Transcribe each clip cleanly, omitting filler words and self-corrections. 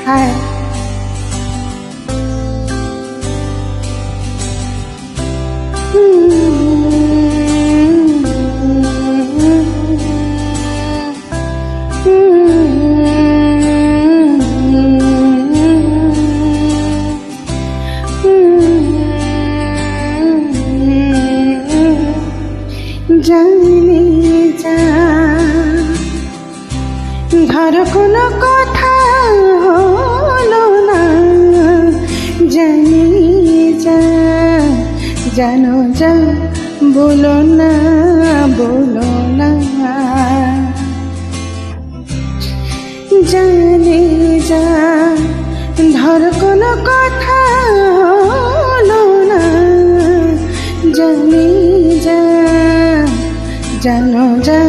হায় জানি যা ধর কোনো কথা হলো না, জানি যা জানো যা বলো না বলো না, জানি যা ধর কোনো কথা হলো না, জানি যা জানো যা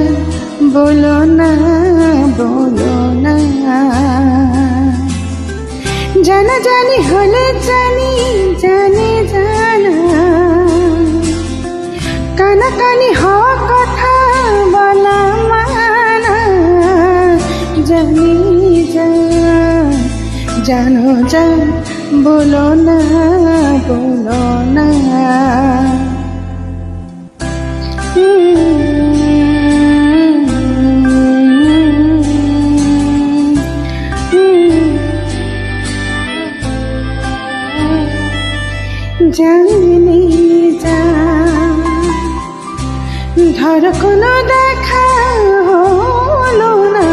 বলো না বলো না, জানা জানি হলে জানি জানি জানা, কানাকানি হওয়া কথা বলা মানা, জানি যা জানো যা বলো না বলো না, জানি যা ধর কোনো দেখা হলো না,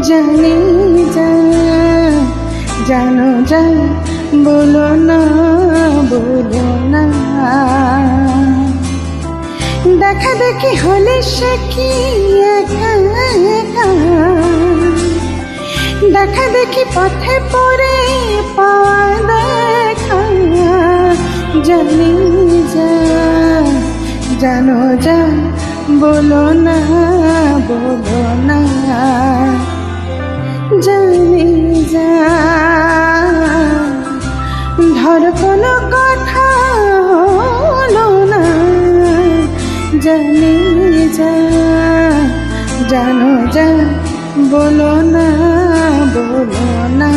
জানি যা জানো যা বলো না বলো না, দেখা দেখি হলে সে কি একা একা, দেখা দেখি পথে পড়ে পাওয়া দেখা, জানি যা জানো যা বলো না বলো না, জানি যা ধর কোনো কথা হলো না, জানি যা জানো যা বলো না বলো না,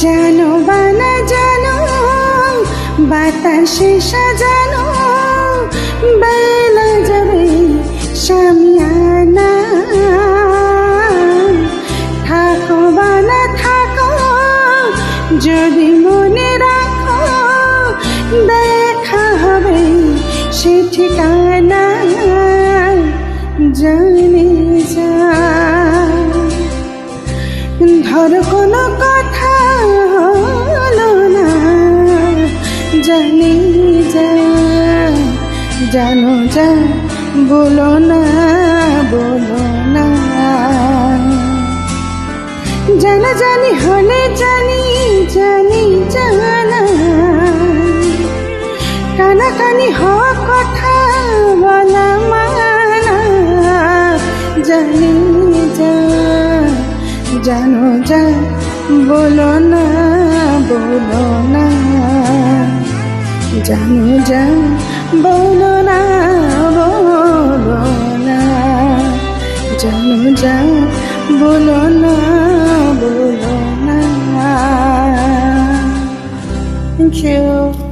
জানো বানা জানো বাতাসে সাজানো, বেলা যাবে শামিয়ানা, থাকো বানা থাকো যদি মনে রাখো, দেখা হবে সে ঠিকানা, জানি যা ধর কোনো কথা হলো না, জানি যা জানো যা বলো না বলো না, জানা জানি হলে জানি জানি জানা, কানাকানি হওয়া কথা বলা মানা, জানি যা জানো যা বলো না বলো না, জানো যা বলো না বলো না, জানো যা বলো না বলো না। Thank you.